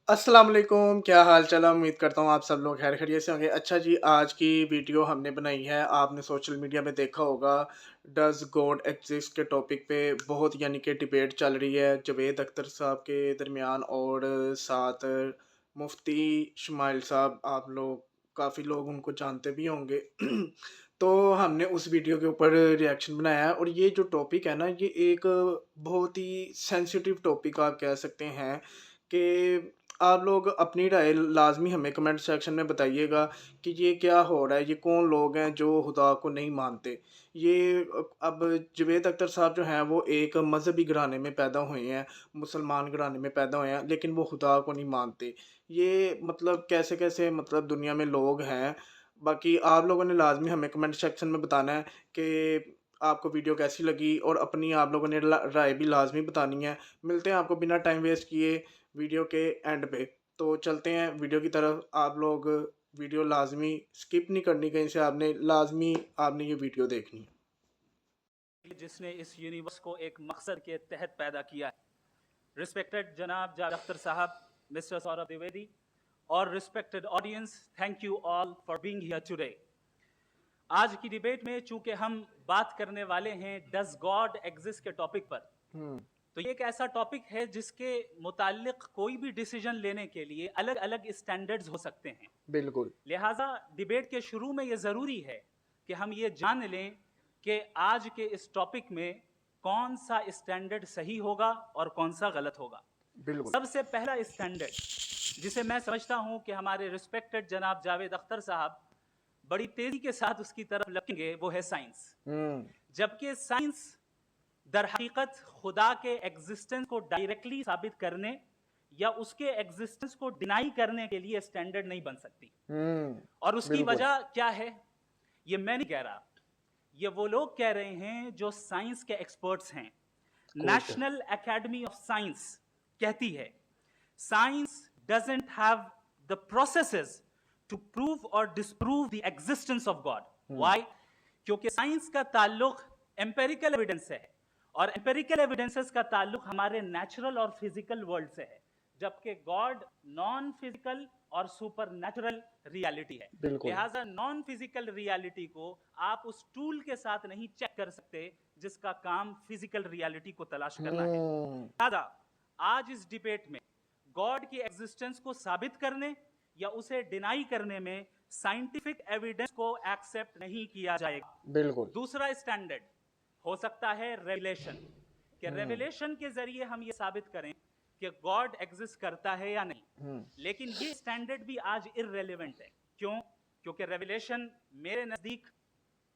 अस्सलाम वालेकुम, क्या हाल चाल है? उम्मीद करता हूँ आप सब लोग खैर खैरियत से होंगे। अच्छा जी, आज की वीडियो हमने बनाई है, आपने सोशल मीडिया में देखा होगा, डज़ गॉड एक्सिस्ट के टॉपिक पे बहुत यानी कि डिबेट चल रही है जावेद अख्तर साहब के दरमियान और साथ मुफ्ती शुमाइल साहब, आप लोग काफ़ी लोग उनको जानते भी होंगे। तो हमने उस वीडियो के ऊपर रिएक्शन बनाया है और ये जो टॉपिक है ना, ये एक बहुत ही सेंसिटिव टॉपिक आप कह सकते हैं कि आप लोग अपनी राय लाज़मी हमें कमेंट सेक्शन में बताइएगा कि ये क्या हो रहा है, ये कौन लोग हैं जो खुदा को नहीं मानते। ये अब जावेद अख्तर साहब जो हैं वो एक मज़हबी घराने में पैदा हुए हैं, मुसलमान घराने में पैदा हुए हैं, लेकिन वो खुदा को नहीं मानते। ये मतलब कैसे-कैसे मतलब दुनिया में लोग हैं। बाकी आप लोगों ने लाज़मी हमें कमेंट सेक्शन में बताना है कि आपको वीडियो कैसी लगी और अपनी आप लोगों ने राय भी लाज़मी बतानी है। मिलते हैं आपको बिना टाइम वेस्ट किए वीडियो के एंड पे। तो चलते हैं वीडियो की तरफ। आप लोग वीडियो लाज़मी स्किप नहीं करनी कहीं से, आपने लाज़मी आपने ये वीडियो देखनी है। जिसने इस यूनिवर्स को एक मकसद के तहत पैदा किया है। रिस्पेक्टेड जनाब जावेद अख्तर साहब, मिस्टर सौरभ द्विवेदी और respected audience, thank you all for being here today. आज की डिबेट में चूंकि हम बात करने वाले हैं डज गॉड एग्जिस्ट के टॉपिक पर, हुँ, तो ये एक ऐसा टॉपिक है जिसके मुतालिक कोई भी डिसीजन लेने के लिए अलग अलग स्टैंडर्ड्स हो सकते हैं। बिल्कुल, लिहाजा डिबेट के शुरू में ये ज़रूरी है कि हम ये जान लें कि आज के इस टॉपिक में कौन सा स्टैंडर्ड सही होगा और कौन सा गलत होगा। बिल्कुल। सबसे पहला स्टैंडर्ड जिसे मैं समझता हूं कि हमारे रिस्पेक्टेड जनाब जावेद अख्तर साहब बड़ी तेजी के साथ उसकी तरफ लगेंगे, वो है साइंस। हुँ, जबकि साइंस दर हकीकत खुदा के एग्जिस्टेंस को डायरेक्टली साबित करने या उसके एग्जिस्टेंस को डिनाई करने के लिए स्टैंडर्ड नहीं बन सकती। हुँ, और उसकी बिल्कुल। वजह क्या है, ये मैं नहीं कह रहा, ये वो लोग कह रहे हैं जो साइंस के एक्सपर्ट्स हैं। Good, national academy of science कहती है science doesn't have the processes to prove और disprove the existence of God. Hmm, why? क्योंकि साइंस का ताल्लुक एम्पेरिकल एविडेंस से है और एम्पेरिकल एविडेंसेस का ताल्लुक हमारे नेचुरल और फिजिकल वर्ल्ड से है, जबकि गॉड नॉन फिजिकल और सुपर नेचुरल रियलिटी है। बिल्कुल। लिहाजा नॉन फिजिकल रियलिटी को आप उस टूल के साथ नहीं चेक कर सकते जिसका काम फिजिकल रियलिटी को तलाश करना है। हुँ, लिहाजा आज इस डिबेट में गॉड की एग्जिस्टेंस को साबित करने या उसे डिनाई करने में साइंटिफिक एविडेंस को एक्सेप्ट नहीं किया जाएगा। बिल्कुल। दूसरा स्टैंडर्ड हो सकता है रेवलेशन, कि हुँ, रेवलेशन के जरिए हम ये साबित करें कि गॉड एग्जिस्ट करता है या नहीं। हुँ, लेकिन ये स्टैंडर्ड भी आज इररेलेवेंट है। क्यों? क्योंकि रेवलेशन मेरे नजदीक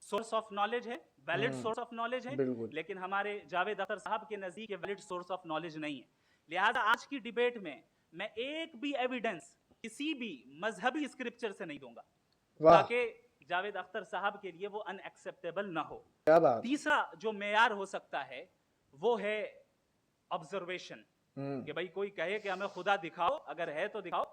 सोर्स ऑफ नॉलेज है, valid hmm, source of knowledge है, बिल्कुल। लेकिन हमारे जावेद अख्तर साहब के नजदीक वैलिड सोर्स ऑफ नॉलेज नहीं है। लिहाजा आज की डिबेट में मैं एक भी एविडेंस किसी भी मजहबी स्क्रिप्चर से नहीं दूंगा, वाह! ताकि जावेद अख्तर साहब के लिए वो अनएक्सेप्टेबल ना हो। क्या बात है। तीसरा जो मेयार हो सकता है वो है ऑब्जर्वेशन, हुँ, कि भाई कोई कहे कि हमें खुदा दिखाओ, अगर है तो दिखाओ,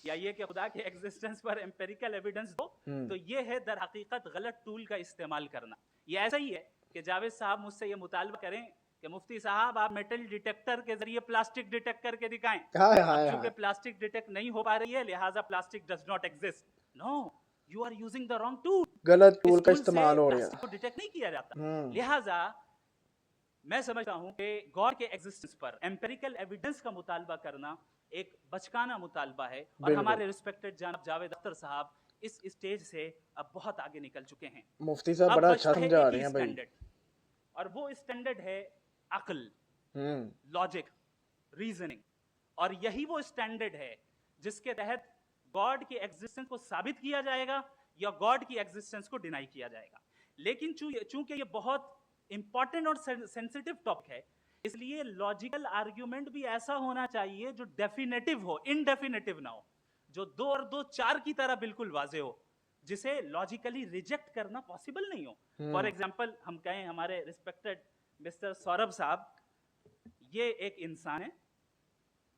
या ये कि खुदा के एग्जिस्टेंस पर एम्पेरिकल एविडेंस दो। हुँ, तो ये है दर हकीकत गलत टूल का इस्तेमाल करना। ये ऐसा ही है कि जावेद साहब मुझसे ये मुतालबा करें कि मुफ्ती साहब आप मेटल डिटेक्टर के जरिए प्लास्टिक डिटेक्ट करके दिखाएं। हाय, अब हाय, चूंकि हाय! प्लास्टिक डिटेक्ट नहीं हो पा रही है, लिहाजा plastic does not exist. No, you are using the wrong tool. गलत टूल इस का टूल से इस्तेमाल हो रहा प्लास्टिक है। को डिटेक्ट नहीं किया जाता। हुँ, लिहाजा मैं समझता हूं कि गॉड के एग्जिस्टेंस पर एम्पेरिकल एविडेंस का मुतालबा करना एक बचकाना मुतालबा है, और बिल्कुल। हमारे रिस्पेक्टेड जनाब जावेद अख्तर साहब इस स्टेज से अब बहुत आगे निकल चुके हैं। मुफ्ती साहब अब बड़ा अच्छा बचता है समझा एक रहे ही हैं भाई। स्टैंडर्ड, और वो स्टैंडर्ड है अक्ल, हुँ, लॉजिक, रीजनिंग। और यही वो स्टैंडर्ड है जिसके तहत गॉड की एग्जिस्टेंस को साबित किया जाएगा या गॉड की एग्जिस्टेंस को डिनाई किया जाएगा। लेकिन चूंकि ये बहुत इंपॉर्टेंट और सेंसिटिव टॉपिक है, इसलिए लॉजिकल आर्ग्यूमेंट भी ऐसा होना चाहिए जो डेफिनेटिव हो, इनडेफिनेटिव ना हो, जो दो और दो चार की तरह बिल्कुल वाजे हो, जिसे लॉजिकली रिजेक्ट करना पॉसिबल नहीं हो। फॉर हुँ, एग्जाम्पल हम कहें हमारे रिस्पेक्टेड मिस्टर सौरभ साहब, ये एक इंसान है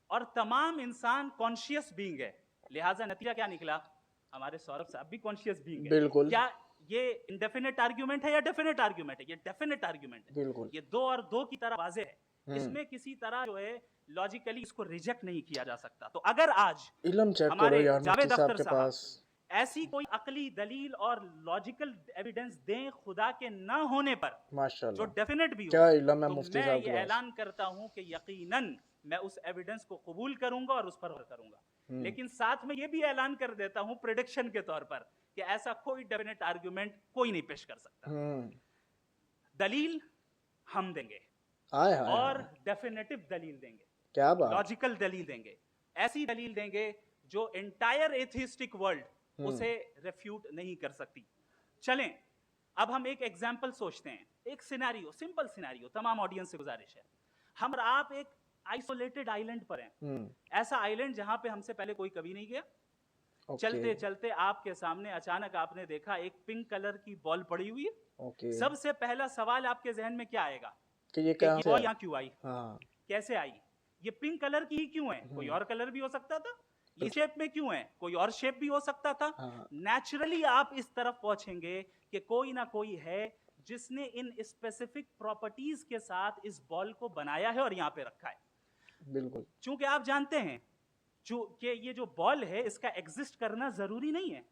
और तमाम इंसान कॉन्शियस बीइंग है। लिहाजा नतीजा क्या निकला, हमारे सौरभ साहब भी कॉन्शियस बीइंग है। बिल्कुल, क्या ये इंडेफिनेट आर्ग्यूमेंट है या डेफिनेट आर्ग्यूमेंट है? ये डेफिनेट आर्ग्यूमेंट है। बिल्कुल। ये दो और दो की तरह वाजे है। हुँ, इसमें किसी तरह जो है लॉजिकली इसको रिजेक्ट नहीं किया जा सकता। तो अगर आज इल्म चेक करो हमारे यार मुफ्ती जावेद साहब अख्तर के साहब पास। ऐसी कोई अकली दलील और लॉजिकल एविडेंस दें खुदा के ना होने पर जो माशाल्लाह, डेफिनेट भी हो, क्या इल्म है तो मुफ्ती मैं साहब ये के पास। ऐलान करता हूं कि यकीनन मैं उस एविडेंस को कबूल करूंगा और उस पर गौर करूंगा। लेकिन साथ में ये भी ऐलान कर देता हूं प्रिडिक्शन के तौर पर कि ऐसा कोई डेफिनेट आर्गुमेंट कोई नहीं पेश कर सकता। दलील हम देंगे हाय हाय और हाय, डेफिनेटिव दलील देंगे, क्या बात। लॉजिकल दलील देंगे, ऐसी दलील देंगे जो एंटायर एथिस्टिक वर्ल्ड उसे रेफ्यूट नहीं कर सकती। चलें अब हम एक एग्जाम्पल सोचते हैं, एक सिनेरियो, सिंपल सिनेरियो, तमाम ऑडियंस से गुजारिश है, हम और आप एक आइसोलेटेड आइलैंड पर हैं, ऐसा आइलैंड जहां पे हमसे पहले कोई कभी नहीं गया। चलते चलते आपके सामने अचानक आपने देखा एक पिंक कलर की बॉल पड़ी हुई है। सबसे पहला सवाल आपके जहन में क्या आएगा कि ये कि बॉल यहाँ क्यों आई, हाँ। कैसे आई, ये पिंक कलर की ही क्यों है, कोई और कलर भी हो सकता था, इस शेप में क्यों है, कोई और शेप भी हो सकता था। नेचुरली आप इस तरफ पहुंचेंगे कि कोई ना कोई है जिसने इन स्पेसिफिक प्रॉपर्टीज के साथ इस बॉल को बनाया है और यहां पे रखा है। बिल्कुल, चूंकि आप जानते हैं कि ये जो बॉल है इसका एग्जिस्ट करना जरूरी नहीं है,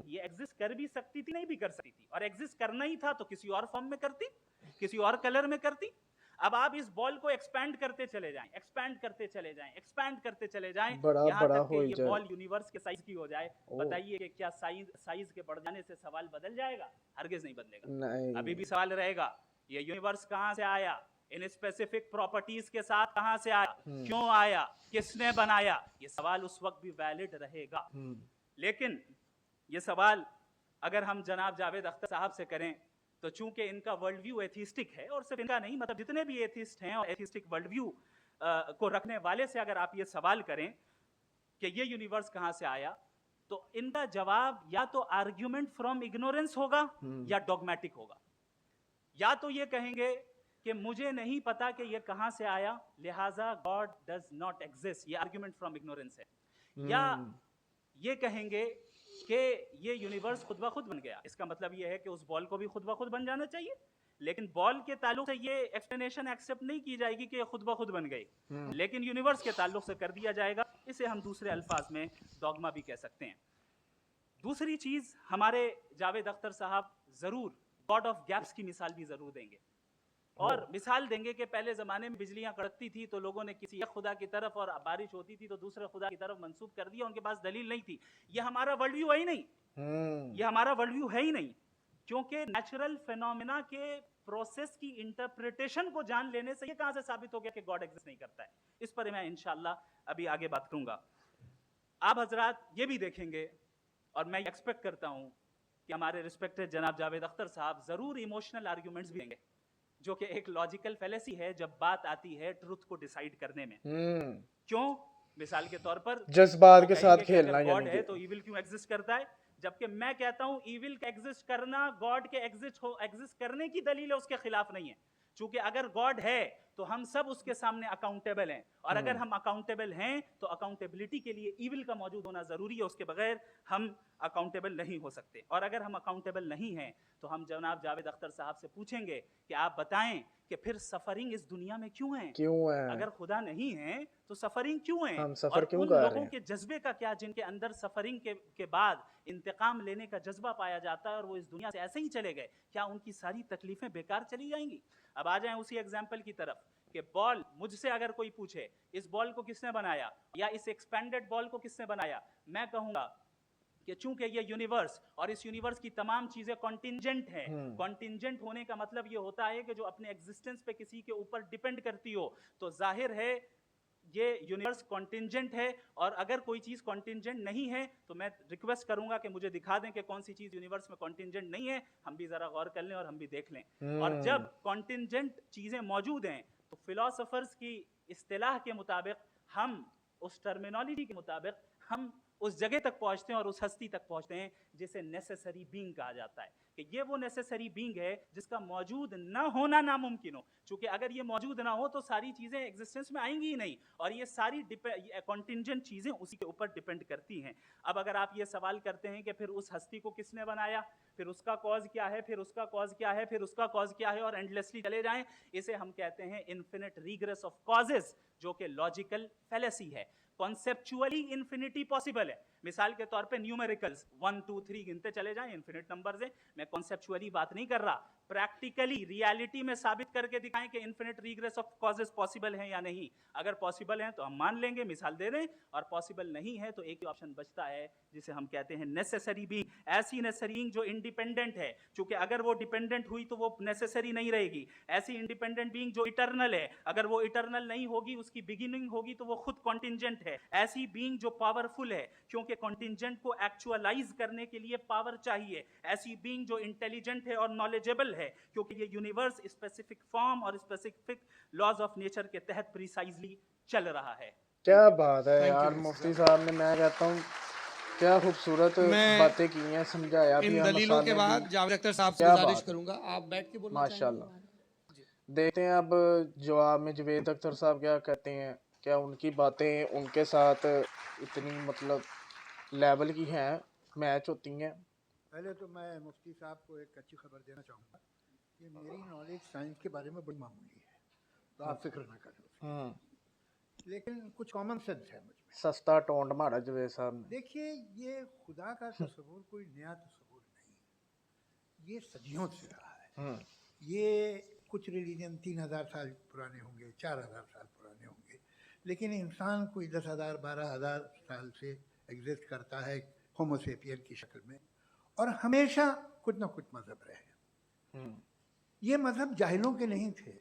ये एग्जिस्ट कर भी सकती थी, नहीं भी कर सकती थी, और एग्जिस्ट करना ही था तो किसी और फॉर्म में करती, किसी और कलर में करती। अब आप इस बॉल को एक्सपैंड करते चले जाएं, एक्सपैंड करते चले जाएं, एक्सपैंड करते चले जाएं, यहां तक कि ये बॉल यूनिवर्स के साइज की हो जाए। बताइए कि क्या साइज के बढ़ जाने से सवाल बदल जाएगा? हरगिज नहीं बदलेगा, नहीं। अभी भी सवाल रहेगा ये यूनिवर्स कहां से आया, इन स्पेसिफिक प्रॉपर्टीज के साथ कहां से आया, क्यों आया, किसने बनाया, ये सवाल उस वक्त भी वैलिड रहेगा। लेकिन ये सवाल अगर हम जनाब जावेद अख्तर साहब से करें तो चूंकि इनका वर्ल्ड व्यू एथिस्टिक है, और सिर्फ इनका नहीं, मतलब जितने भी एथिस्ट हैं और एथिस्टिक वर्ल्ड व्यू को रखने वाले से अगर आप ये सवाल करें कि ये यूनिवर्स कहां से आया, तो इनका जवाब या तो आर्ग्यूमेंट फ्रॉम इग्नोरेंस होगा या डॉगमेटिक होगा। या तो ये कहेंगे कि मुझे नहीं पता कि ये कहां से आया, लिहाजा गॉड डज नॉट एग्जिस्ट, ये आर्ग्यूमेंट फ्रॉम इग्नोरेंस है। या ये कहेंगे कि ये यूनिवर्स खुद ब खुद बन गया, इसका मतलब ये है कि उस बॉल को भी खुद ब खुद बन जाना चाहिए, लेकिन बॉल के ताल्लुक से ये एक्सप्लेनेशन एक्सेप्ट नहीं की जाएगी कि ये खुद ब खुद बन गई, लेकिन यूनिवर्स के ताल्लुक से कर दिया जाएगा। इसे हम दूसरे अल्फाज में डॉगमा भी कह सकते हैं। दूसरी चीज, हमारे जावेद अख्तर साहब जरूर गॉड ऑफ गैप्स की मिसाल भी जरूर देंगे, और मिसाल देंगे कि पहले जमाने में बिजलियां कड़कती थी तो लोगों ने किसी एक खुदा की तरफ, और बारिश होती थी तो दूसरे खुदा की तरफ मंसूब कर दिया, उनके पास दलील नहीं थी। ये हमारा वर्ल्ड व्यू है ही नहीं, ये हमारा वर्ल्ड व्यू है ही नहीं, क्योंकि नेचुरल फिनोमेना के प्रोसेस की इंटरप्रिटेशन को जान लेने से ये कहां से साबित हो गया कि गॉड एग्जिस्ट नहीं करता है। इस पर मैं इंशाल्लाह अभी आगे बात करूंगा। आप हजरात ये भी देखेंगे, और मैं एक्सपेक्ट करता हूं कि हमारे रिस्पेक्टेड जनाब जावेद अख्तर साहब जरूर इमोशनल आर्ग्यूमेंट्स भी देंगे, जो कि एक लॉजिकल फैलेसी है जब बात आती है ट्रुथ को डिसाइड करने में। क्यों? मिसाल के तौर पर जज्बात के साथ खेलना, गॉड है तो इविल क्यों एग्जिस्ट करता है, जबकि मैं कहता हूं इविल का एग्जिस्ट करना गॉड के एग्जिस्ट करने की दलील है, उसके खिलाफ नहीं है। चूंकि अगर गॉड है तो हम सब उसके सामने अकाउंटेबल हैं, और अगर हम अकाउंटेबल हैं तो अकाउंटेबिलिटी के लिए इविल का मौजूद होना जरूरी है, उसके बगैर हम अकाउंटेबल नहीं हो सकते। और अगर हम अकाउंटेबल नहीं हैं तो हम जनाब जावेद अख्तर साहब से पूछेंगे कि आप बताएं कि फिर सफरिंग इस दुनिया में क्यों है, अगर खुदा नहीं है तो सफरिंग क्यों है, हम सफर और क्यों उन कर रहे लोगों हैं? के जज्बे का क्या जिनके अंदर सफरिंग के बाद इंतकाम लेने का जज्बा पाया जाता है और वो इस दुनिया से ऐसे ही चले गए, क्या उनकी सारी तकलीफें बेकार चली जाएंगी? अब आ जाएं उसी एग्जाम्पल की तरफ कि बॉल, मुझसे अगर कोई पूछे इस बॉल को किसने बनाया या इस एक्सपेंडेड बॉल को किसने बनाया, मैं कहूंगा कि चूंकि ये यूनिवर्स और इस यूनिवर्स की तमाम चीजें कॉन्टिंजेंट हैं, कॉन्टिंजेंट होने का मतलब ये होता है कि जो अपने एग्जिस्टेंस पे किसी के ऊपर डिपेंड करती हो, तो जाहिर है ये यूनिवर्स कॉन्टिंजेंट है। और अगर कोई चीज कॉन्टिंजेंट नहीं है तो मैं रिक्वेस्ट करूंगा कि मुझे दिखा दें कि कौन सी चीज यूनिवर्स में कॉन्टिंजेंट नहीं है, हम भी जरा गौर कर लें और हम भी देख लें। और जब कॉन्टिंजेंट चीजें मौजूद हैं तो फिलोसोफर्स की इस्तिलाह के मुताबिक, हम उस टर्मिनोलॉजी के मुताबिक हम उस जगह तक पहुंचते हैं और उस हस्ती तक पहुंचते हैं जिसे नेसेसरी बीइंग कहा जाता है, कि ये वो नेसेसरी बीइंग है जिसका मौजूद ना होना नामुमकिन हो। क्योंकि अगर ये मौजूद ना हो तो सारी चीजें एग्जिस्टेंस में आएंगी ही नहीं, और ये सारी कॉन्टिंजेंट चीजें उसी के ऊपर डिपेंड करती हैं। अब अगर आप ये सवाल करते हैं कि फिर उस हस्ती को किसने बनाया, फिर उसका कॉज क्या है, फिर उसका कॉज क्या है, फिर उसका कॉज क्या है, और एंडलेसली चले जाएं, इसे हम कहते हैं इन्फिनिट रीग्रेस ऑफ कॉजेस, जो कि लॉजिकल फैलेसी है। कॉन्सेप्चुअली इन्फिनिटी पॉसिबल है। मिसाल के तौर पे न्यूमेरिकल्स 1 2 3 गिनते चले जाएं, इन्फिनिट नंबर्स हैं। मैं कॉन्सेप्चुअली बात नहीं कर रहा, प्रैक्टिकली रियलिटी में साबित करके दिखाएं कि infinite regress of causes possible हैं या नहीं। अगर पॉसिबल हैं तो हम मान लेंगे, मिसाल दे दें, और पॉसिबल नहीं है तो एक ही ऑप्शन बचता है जिसे हम कहते हैं नेसेसरी बीइंग। ऐसी नेसेसरी बीइंग जो इंडिपेंडेंट है, क्योंकि अगर वो डिपेंडेंट हुई तो वो नेसेसरी नहीं रहेगी। ऐसी इंडिपेंडेंट बीइंग जो इटर्नल है, अगर वो इटर्नल नहीं होगी, उसकी बिगिनिंग होगी तो वो खुद कॉन्टिंजेंट है। ऐसी बीइंग जो पावरफुल है, क्योंकि कॉन्टिंजेंट को एक्चुअलाइज करने के लिए पावर चाहिए। ऐसी बीइंग जो इंटेलिजेंट है और नॉलेजेबल है, क्योंकि ये यूनिवर्स स्पेसिफिक फॉर्म और स्पेसिफिक लॉज ऑफ नेचर के तहत प्रिसाइजली चल रहा है। क्या बात है थैंक यू यार, मिस्टर मुफ्ती साहब। साहब ने, मैं कहता हूँ क्या खूबसूरत मैं बातें की हैं, समझाया भी इन है, दलीलों के मसाले बाद भी। जावेद अख्तर साहब से क्या गुजारिश बात है, करूंगा, आप बैठ के बोलना चाहेंगे? माशाल्लाह। जी। देखते हैं अब जवाब में जवेद अख्तर साहब क्या कहते हैं। क्या उनकी बातें उनके साथ इतनी मतलब लेवल की हैं, मैच होती हैं? पहले तो मैं मुफ्ती साहब को एक अच्छी खबर देना चाहूँगा कि मेरी नॉलेज साइंस के बारे में बड़ी मामूली है, तो आप फिक्र ना करें उसकी। हम्म, लेकिन कुछ कॉमन सेंस है मुझ में। सस्ता टोंड मारा जवेद साहब ने। देखिए, ये खुदा का तस्वुर कोई नया तस्वुर नहीं है, ये सदियों से रहा है। हम्म, ये कुछ रिलीजन 3000 साल पुराने होंगे, 4000 साल पुराने होंगे, लेकिन इंसान कोई 10,000 12,000 साल से एग्जिस्ट करता है होमोसेपियन की शक्ल में, और हमेशा कुछ ना कुछ मज़हब रहे। हम्म, ये मज़हब जाहिलों के नहीं थे,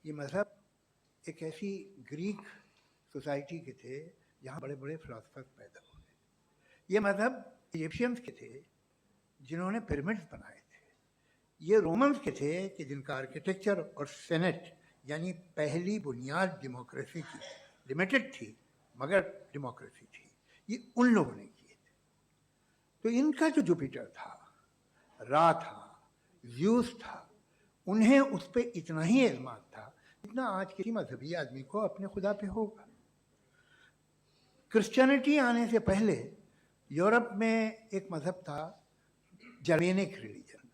ये मज़हब एक ऐसी ग्रीक सोसाइटी के थे जहाँ बड़े बड़े फिलोसफर पैदा हुए। ये मज़हब इजिप्शियंस के थे जिन्होंने पिरामिड्स बनाए थे। ये रोमन्स के थे कि जिनका आर्किटेक्चर और सेनेट यानी पहली बुनियाद डेमोक्रेसी की, लिमिटेड थी मगर डेमोक्रेसी थी, ये उन लोगों ने किए थे। तो इनका जो जुपिटर था, रा था, ज़्यूस था, उन्हें उस पर इतना ही एतमाद था जितना आज किसी मजहबी आदमी को अपने खुदा पे होगा। क्रिश्चियनिटी आने से पहले यूरोप में एक मज़हब था, जर्मेनिक रिलीजन।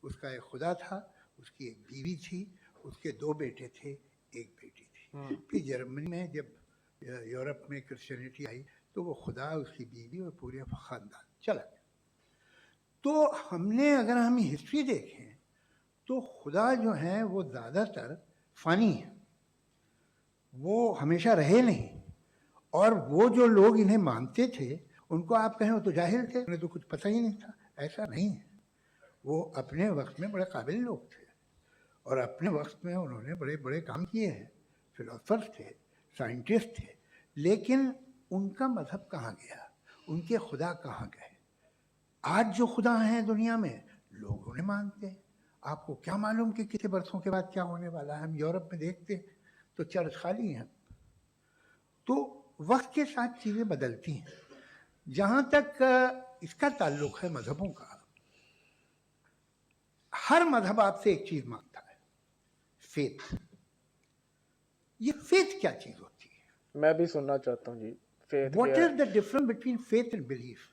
उसका एक खुदा था, उसकी एक बीवी थी, उसके 2 बेटे थे, एक बेटी थी। फिर जर्मनी में जब यूरोप में क्रिश्चियनिटी आई तो वो खुदा, उसकी बीवी और पूरे ख़ानदान चला गया। तो हमने, अगर हम हिस्ट्री देखें तो खुदा जो हैं वो ज़्यादातर फ़नी है, वो हमेशा रहे नहीं। और वो जो लोग इन्हें मानते थे उनको आप कहें वो तो जाहिल थे, उन्हें तो कुछ पता ही नहीं था, ऐसा नहीं है। वो अपने वक्त में बड़े काबिल लोग थे और अपने वक्त में उन्होंने बड़े बड़े काम किए हैं, फिलोसफर्स थे, साइंटिस्ट थे। लेकिन उनका मज़हब कहाँ गया, उनके खुदा कहाँ गए? आज जो खुदा हैं दुनिया में लोग उन्हें मानते हैं। आपको क्या मालूम कि कितने बरसों के बाद क्या होने वाला है? हम यूरोप में देखते हैं तो चर्च खाली हैं। तो वक्त के साथ चीज़ें बदलती हैं। जहाँ तक इसका ताल्लुक है मज़हबों का, हर मज़हब आपसे एक चीज़ मांगता है, फेथ। ये फेथ क्या चीज़ होती है? मैं भी सुनना चाहता हूँ जी, फेथ व्हाट क्या is the difference between faith and belief?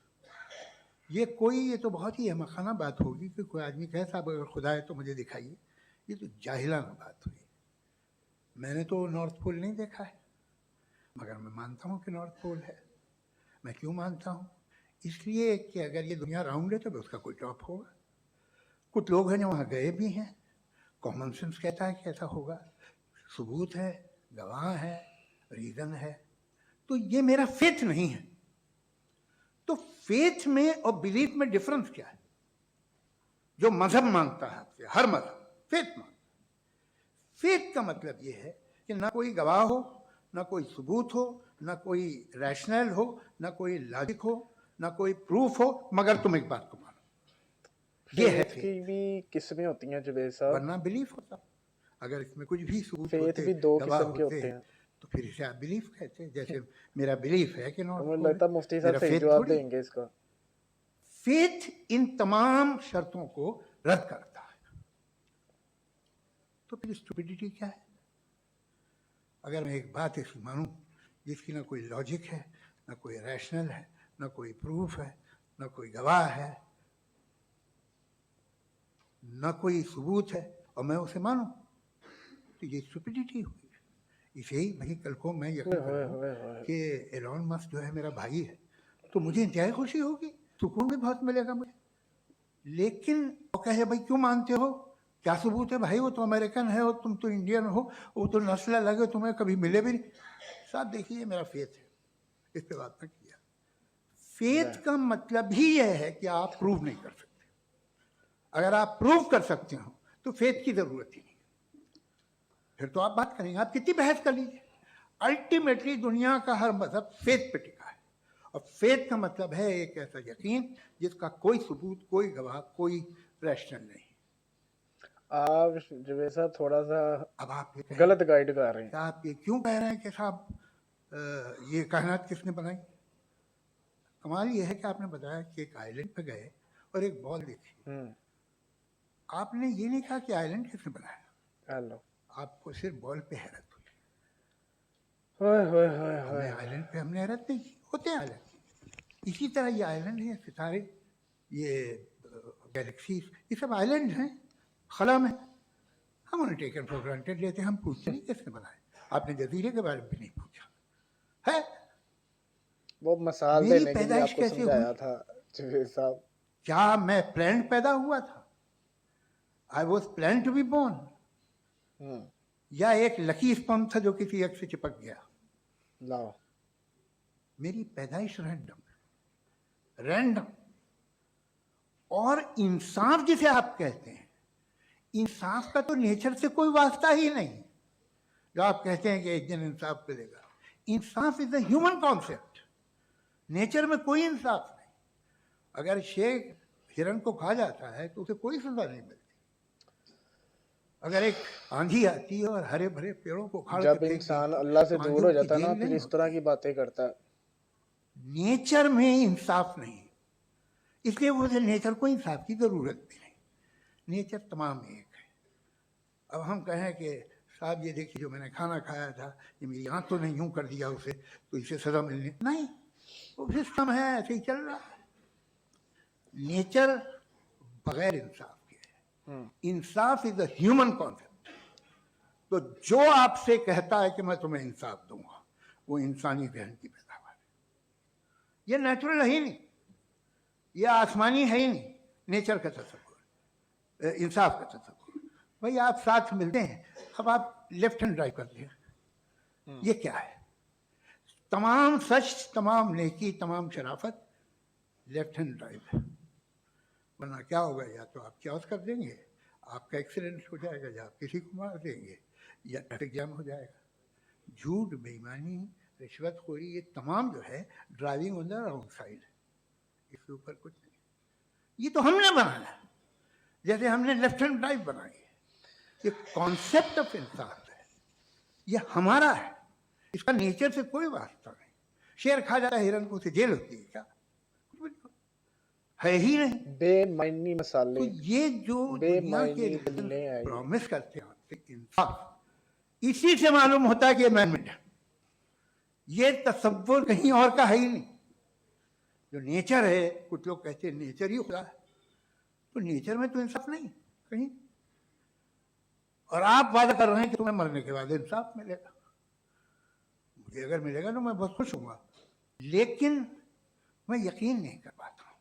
ये तो बहुत ही अहमखाना बात होगी कि कोई आदमी कहे साहब अगर खुदा है तो मुझे दिखाइए। ये तो जाहिलाना बात हुई। मैंने तो नॉर्थ पोल नहीं देखा है, मगर मैं मानता हूँ कि नॉर्थ पोल है। मैं क्यों मानता हूँ? इसलिए कि अगर ये दुनिया राउंड है तो उसका कोई टॉप होगा। कुछ लोग हैं जो वहाँ गए भी हैं, कॉमन सेंस कहता है कि ऐसा होगा, सबूत है, गवाह है, रीज़न है। तो ये मेरा फेथ नहीं है। तो फेथ में और बिलीफ में डिफरेंस क्या है? जो मजहब मांगता है आपसे, हर मजहब फेथ मांगता है। फेथ का मतलब ये है कि ना कोई गवाह हो, ना कोई सबूत हो, ना कोई रैशनल हो, ना कोई लॉजिक हो, ना कोई प्रूफ हो, मगर तुम एक बात को मानो। ये है फेथ की भी किस्में होती हैं जवेद साहब, वरना बिलीफ होता। अगर इसमें कुछ भी सबूत फेथ होते, भी 2 गवाह किस्म के होते होते, हैं। तो फिर इसे आप बिलीफ कहते हैं, जैसे मेरा बिलीफ है कि नॉट मुझे गॉड, लगता है मुफ्ती साहब मेरा सही फेथ जवाब थोड़ी। देंगे इसका। फेथ इन तमाम शर्तों को रद्द करता है। तो फिर स्टुपिडिटी क्या है? अगर मैं एक बात ऐसी मानूं जिसकी ना कोई लॉजिक है, ना कोई रैशनल है, ना कोई प्रूफ है, ना कोई गवाह है, ना कोई सबूत है, और मैं उसे मानूं, तो ये स्टुपिडिटी हुई। इसे ही भाई कल को मैं यकीन करूं कि एलॉन मस्क जो है मेरा भाई है, तो मुझे इंतहाई खुशी होगी, सुकून भी बहुत मिलेगा मुझे। लेकिन वो कहे भाई क्यों मानते हो, क्या सबूत है भाई, वो तो अमेरिकन है और तुम तो इंडियन हो, वो तो नस्ल अलग है, तुम्हें कभी मिले भी नहीं। साहब देखिए, मेरा फेथ है, इस पे बात न किया। फेथ का मतलब ही यह है कि आप प्रूव नहीं कर सकते। अगर आप प्रूव कर सकते हो तो फेथ की जरूरत ही नहीं, फिर तो आप बात करेंगे, आप कितनी बहस कर लीजिए। अल्टीमेटली दुनिया का हर मजहब फेथ पे टिका है, और फेथ का मतलब है एक ऐसा यकीन जिसका कोई सबूत, कोई गवाह, कोई रैशनल नहीं। आप जवेद साहब थोड़ा सा अब आप ये कहें, गलत गाइड कर रहे हैं। क्या आप ये क्यों कह रहे हैं कि साहब ये कायनात किसने बनाई? कमाल ये है कि आपने बताया कि एक आइलैंड पे गए और एक बॉल देखी, आपने ये नहीं कहा कि आइलैंड किसने बनाया। हेलो, आपको सिर्फ बॉल पे हैरत हुई। होए होए होए हमें होए। आइलैंड पे हमने हैरत नहीं की, होते हैं आइलैंड। इसी तरह ये आइलैंड है, सितारे, ये गैलेक्सीज, ये सब आइलैंड हैं खला में। हम उन्हें टेकन फॉर ग्रांटेड लेते हैं, हम पूछते नहीं किसने बनाए। आपने जजीरे के बारे में भी नहीं पूछा है। वो मिसाल मेरी देने के लिए पैदाइश आपको कैसे समझाया हुई? था जवेद साहब। क्या मैं प्लान पैदा हुआ था? I was plan to be born, या एक लकी स्पर्म था जो किसी एक से चिपक गया? लाओ, मेरी पैदाइश रैंडम। और इंसाफ जिसे आप कहते हैं, इंसाफ का तो नेचर से कोई वास्ता ही नहीं। जो आप कहते हैं कि एक दिन इंसाफ मिलेगा, इंसाफ is a human concept, nature में कोई इंसाफ नहीं। अगर शेर हिरन को खा जाता है तो उसे कोई सजा नहीं मिलती। अगर एक आंधी आती है और हरे भरे पेड़ों को उखाड़ जब के फेंक इंसान दी, अल्लाह से तो दूर आंधियों हो की जाता है ना, जेल फिर नहीं इस तरह होती। की बातें करता है। नेचर में इंसाफ नहीं, इसलिए मुझे नेचर को इंसाफ की जरूरत भी नहीं। नेचर तमाम एक है। अब हम कहें कि साहब ये देखिए जो मैंने खाना खाया था, ये मेरी आँख तो नहीं यूं कर दिया उसे, तो इसे सजा मिलनी नहीं, वो सिस्टम है, ऐसे ही चल रहा है। नेचर बगैर इंसाफ के है। इंसाफ इज अ ह्यूमन कॉन्सेप्ट। तो जो आपसे कहता है कि मैं तुम्हें इंसाफ दूंगा, वो इंसानी जहन की पैदावार है। ये नेचुरल है ही नहीं, ये आसमानी है ही नहीं। नेचर का तसव्वुर, इंसाफ का तसव्वुर। भाई आप साथ मिलते हैं, अब आप लेफ्ट हैंड ड्राइव करते हैं, ये क्या है? तमाम सच, तमाम नेकी, तमाम शराफत लेफ्ट हैंड ड्राइव है। वरना क्या होगा, या तो आप क्रॉस कर देंगे, आपका एक्सीडेंट हो जाएगा, या आप किसी को मार देंगे, या ट्रैफिक जाम हो जाएगा। झूठ, बेईमानी, रिश्वतखोरी, ये तमाम जो है driving on the wrong side, इसके ऊपर कुछ नहीं। ये तो हमने बनाया, जैसे हमने लेफ्ट हैंड ड्राइव बनाई है। ये कॉन्सेप्ट ऑफ इंसाफ है, ये हमारा है, इसका नेचर से कोई वास्ता नहीं। शेर खा जाता है हिरन को, उसे जेल होती है क्या? है ही नहीं। बेमायनी मसाले, तो ये जो दुनिया के दलीलें हैं, प्रॉमिस करते हैं आपसे इंसाफ, इसी से मालूम होता है कि मैनमेड है। ये तसव्वुर कहीं और का है ही नहीं। जो नेचर है, कुछ लोग कहते हैं नेचर ही खुदा है, तो नेचर में तो इंसाफ नहीं कहीं। और आप वादा कर रहे हैं कि तुम्हें मरने के बाद इंसाफ मिलेगा। मुझे अगर मिलेगा तो मैं बहुत खुश हूँगा, लेकिन मैं यकीन नहीं कर पाता हूँ,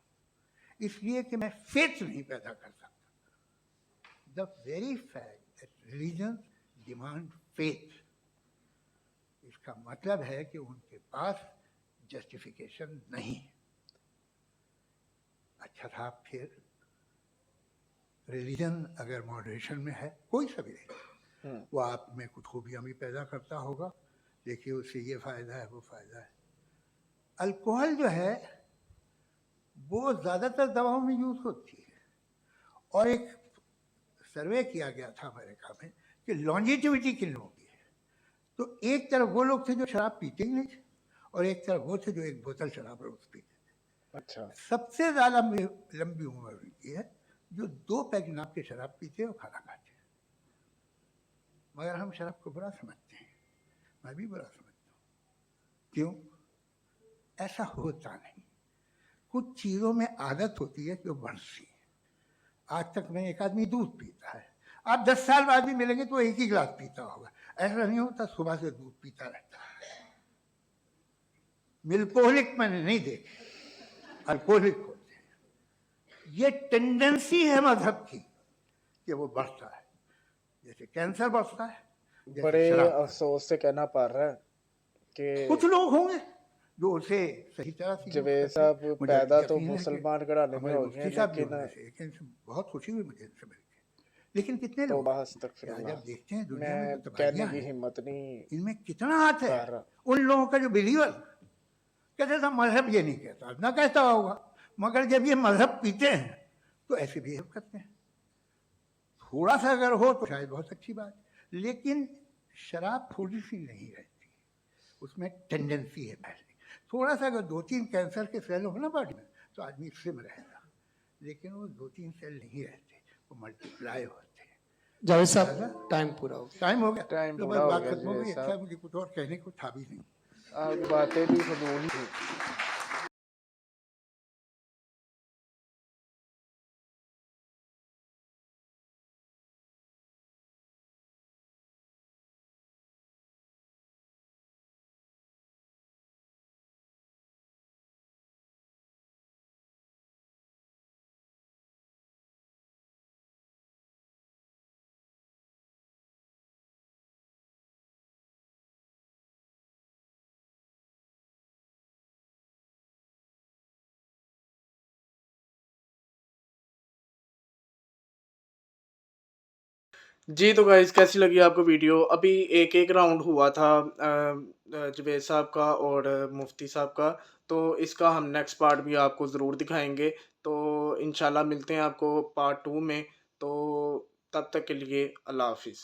इसलिए कि मैं फेथ नहीं पैदा कर सकता। The very fact that religion demand faith, इसका मतलब है कि उनके पास जस्टिफिकेशन नहीं है। अच्छा था, फिर रिलीजन अगर मॉडरेशन में है, कोई सा भी नहीं, वो आप में कुछ खूबियाँ भी पैदा करता होगा, देखिए उससे ये फ़ायदा है, वो फ़ायदा है। अल्कोहल जो है वो ज़्यादातर दवाओं में यूज़ होती है, और एक सर्वे किया गया था अमेरिका में कि लॉन्जेटिविटी किन लोगों की है, तो एक तरफ वो लोग थे जो शराब पीते ही नहीं थे, और एक तरफ वो थे जो एक बोतल शराब रोज पीते थे। अच्छा। सबसे ज्यादा लंबी उम्र उनकी है जो 2 पैक नाप के शराब पीते और खाना खाते हैं। मगर हम शराब को बुरा समझते हैं, मैं भी बुरा समझता हूँ। क्यों? ऐसा होता नहीं। कुछ चीज़ों में आदत होती है जो बढ़ती है। आज तक में एक आदमी दूध पीता है, आप 10 साल बाद भी मिलेंगे तो एक ही गिलास पीता होगा। ऐसा नहीं होता, सुबह से दूध पीता रहता है। मिल्कोहलिक मैंने नहीं देखे, अल्कोहलिक होते हैं। ये टेंडेंसी है मजहब की कि वो बढ़ता है, जैसे कैंसर बढ़ता है, जैसे बड़े शराब बढ़ता अफसोस से कहना पड़ रहा है है। कि कुछ लोग होंगे जो उसे सही तरह से यूज जवेद करते साहब हैं। मुझे पैदा तो यकीन है कि मुसलमान घराने में हमारे हो गए हैं, मुफ्ती साहब भी लेकिन होंगे से, लेकिन बहुत खुशी हुई मुझे इनसे मिलकर। लेकिन कितने लोग तौबा हैं? अस्तगफिरुल्लाह, जब देखते हैं दुनिया में मैं जो कहने तबाहियां की हैं, हिम्मत नहीं इनमें कितना हाथ है कर रहा। उन लोगों का जो बिलीवर कहते था मजहब ये नहीं कहता, ना कहता होगा, मगर जब ये मजहब पीते हैं तो ऐसे बिहेव करते हैं। थोड़ा सा अगर हो तो शायद बहुत अच्छी बात, लेकिन शराब थोड़ी सी नहीं रहती, उसमें टेंडेंसी है पहले। थोड़ा सा अगर 2-3 कैंसर के सेल हो ना बॉडी में तो आदमी स्लिम रहेगा, लेकिन वो 2-3 सेल नहीं रहते, वो मल्टीप्लाई होते हैं। जावेद साहब टाइम पूरा हो गया। टाइम हो गया, टाइम तो पूरा बस हो बात गया खत्म हो जवेद गई। अच्छा, साहब, मुझे कुछ और कहने को था भी नहीं। आपकी बातें भी फजूल थी। जी, तो गाइज़ कैसी लगी आपको वीडियो? अभी एक-एक राउंड हुआ था जुबैर साहब का और मुफ्ती साहब का, तो इसका हम नेक्स्ट पार्ट भी आपको ज़रूर दिखाएँगे। तो इंशाल्लाह मिलते हैं आपको पार्ट 2 में, तो तब तक के लिए अल्लाह हाफ़िज़।